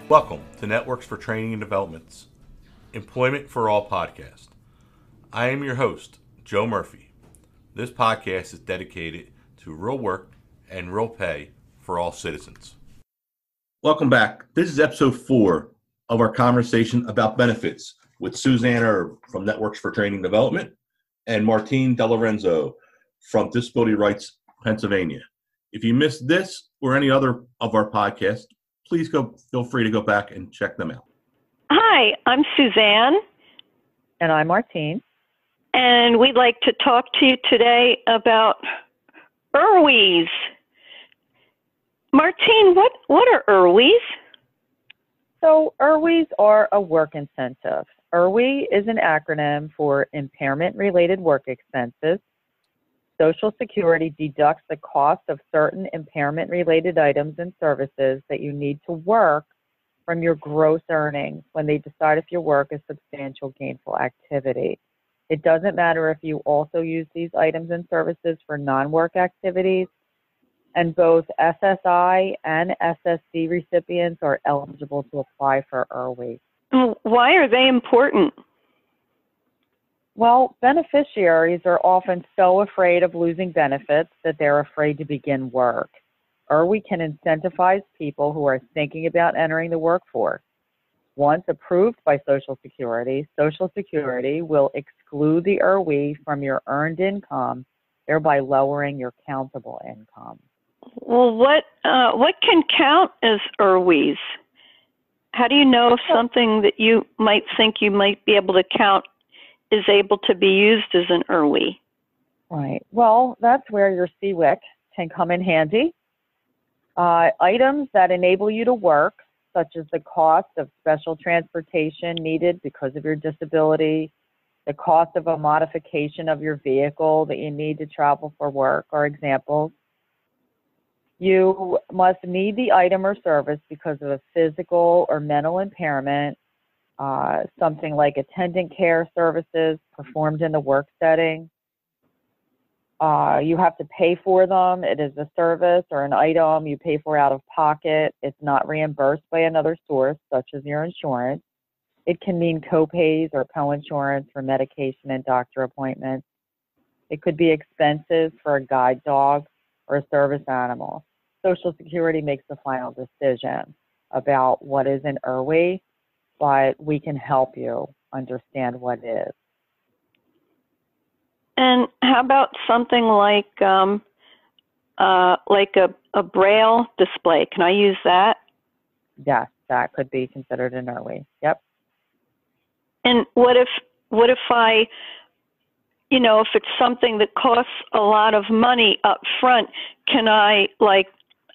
Welcome to Networks for Training and Development's Employment for All podcast. I am your host, Joe Murphy. This podcast is dedicated to real work and real pay for all citizens. Welcome back. This is episode 4 of our conversation about benefits with Susanna from Networks for Training and Development and Martine DeLorenzo from Disability Rights Pennsylvania. If you missed this or any other of our podcasts, please feel free to go back and check them out. Hi, I'm Suzanne. And I'm Martine. And we'd like to talk to you today about IRWEs. Martine, what are IRWEs? So IRWEs are a work incentive. IRWE is an acronym for Impairment Related Work Expenses. Social Security deducts the cost of certain impairment-related items and services that you need to work from your gross earnings when they decide if your work is substantial gainful activity. It doesn't matter if you also use these items and services for non-work activities, and both SSI and SSD recipients are eligible to apply for IRWE. Why are they important? Well, beneficiaries are often so afraid of losing benefits that they're afraid to begin work. IRWE can incentivize people who are thinking about entering the workforce. Once approved by Social Security will exclude the IRWE from your earned income, thereby lowering your countable income. Well, what can count as IRWEs? How do you know if something that you might think you might be able to count is able to be used as an IRWE? Right. Well, that's where your CWIC can come in handy. Items that enable you to work, such as the cost of special transportation needed because of your disability, the cost of a modification of your vehicle that you need to travel for work, are examples. You must need the item or service because of a physical or mental impairment, something like attendant care services performed in the work setting. You have to pay for them. It is a service or an item you pay for out of pocket. It's not reimbursed by another source, such as your insurance. It can mean co-pays or co-insurance for medication and doctor appointments. It could be expenses for a guide dog or a service animal. Social Security makes the final decision about what is an IRWE, but we can help you understand what is. And how about something like a Braille display? Can I use that? Yes, that could be considered an IRWE. Yep. And what if I, if it's something that costs a lot of money up front, can I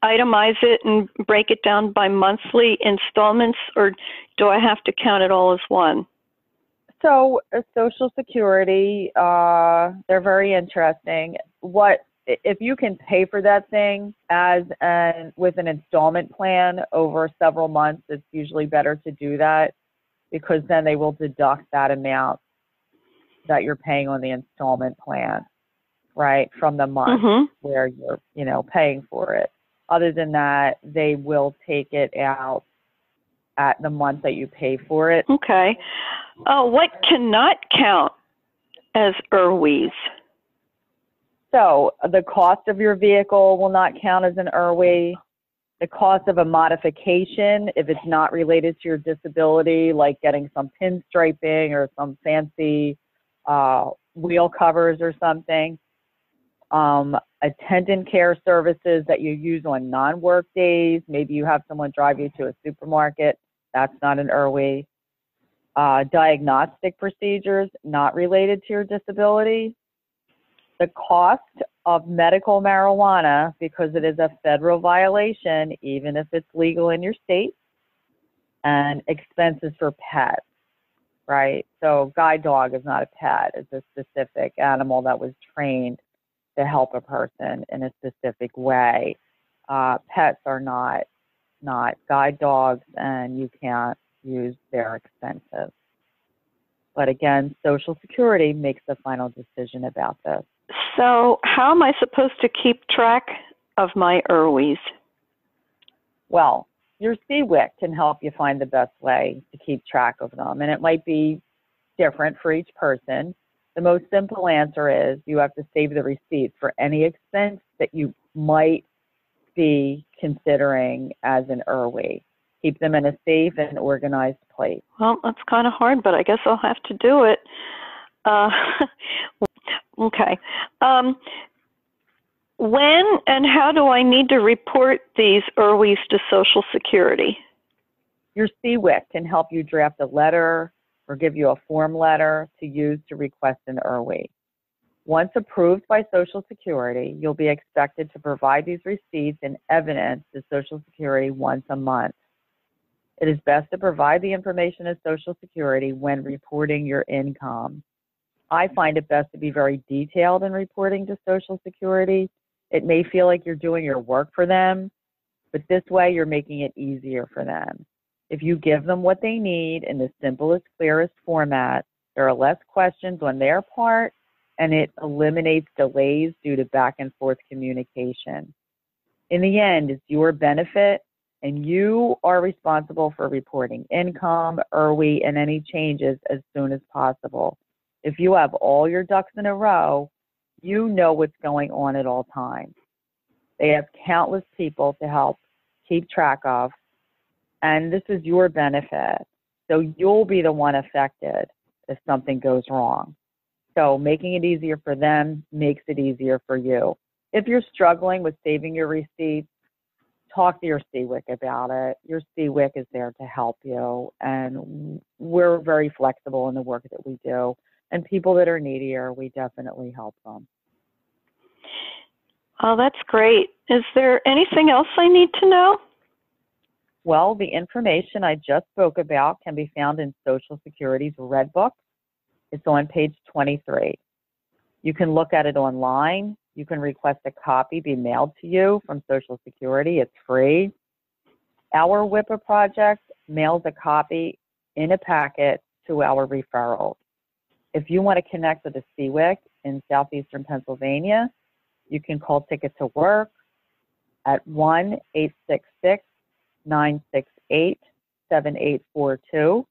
itemize it and break it down by monthly installments, or do I have to count it all as one? So Social Security, they're very interesting. If you can pay for that thing with an installment plan over several months, it's usually better to do that, because then they will deduct that amount that you're paying on the installment plan, right, from the month where you're paying for it. Other than that, they will take it out at the month that you pay for it. Okay. What cannot count as IRWEs? So the cost of your vehicle will not count as an IRWE. The cost of a modification, if it's not related to your disability, like getting some pinstriping or some fancy wheel covers or something. Attendant care services that you use on non-work days. Maybe you have someone drive you to a supermarket. That's not an IRWE. Diagnostic procedures not related to your disability. The cost of medical marijuana, because it is a federal violation, even if it's legal in your state. And expenses for pets, right? So guide dog is not a pet. It's a specific animal that was trained to help a person in a specific way. Pets are not guide dogs, and you can't use their expenses. But again, Social Security makes the final decision about this. So how am I supposed to keep track of my IRWEs? Well, your CWIC can help you find the best way to keep track of them, and it might be different for each person. The most simple answer is you have to save the receipts for any expense that you might be considering as an IRWE. Keep them in a safe and organized place. Well, that's kind of hard, but I guess I'll have to do it. Okay. When and how do I need to report these IRWEs to Social Security? Your CWIC can help you draft a letter or give you a form letter to use to request an IRWE. Once approved by Social Security, you'll be expected to provide these receipts and evidence to Social Security once a month. It is best to provide the information to Social Security when reporting your income. I find it best to be very detailed in reporting to Social Security. It may feel like you're doing your work for them, but this way you're making it easier for them. If you give them what they need in the simplest, clearest format, there are less questions on their part, and it eliminates delays due to back and forth communication. In the end, it's your benefit, and you are responsible for reporting income, IRWE, and any changes as soon as possible. If you have all your ducks in a row, you know what's going on at all times. They have countless people to help keep track of, and this is your benefit. So you'll be the one affected if something goes wrong. So making it easier for them makes it easier for you. If you're struggling with saving your receipts, talk to your CWIC about it. Your CWIC is there to help you, and we're very flexible in the work that we do. And people that are needier, we definitely help them. Oh, that's great. Is there anything else I need to know? Well, the information I just spoke about can be found in Social Security's Red Book. It's on page 23. You can look at it online. You can request a copy be mailed to you from Social Security. It's free. Our WIPPA project mails a copy in a packet to our referrals. If you want to connect with a CWIC in southeastern Pennsylvania, you can call Ticket to Work at 1-866-968-7842.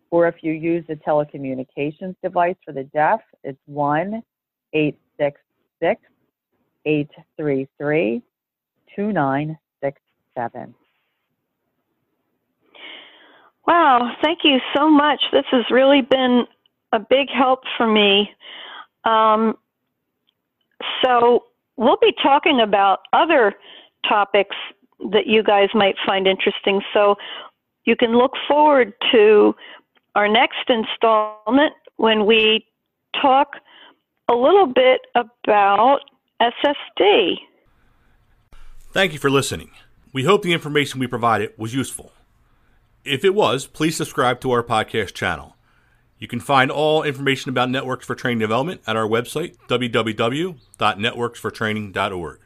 Or if you use a telecommunications device for the deaf, it's 1-866-833-2967. Wow, thank you so much. This has really been a big help for me. So we'll be talking about other topics that you guys might find interesting. So you can look forward to our next installment when we talk a little bit about SSD. Thank you for listening. We hope the information we provided was useful. If it was, please subscribe to our podcast channel. You can find all information about Networks for Training Development at our website, www.networksfortraining.org.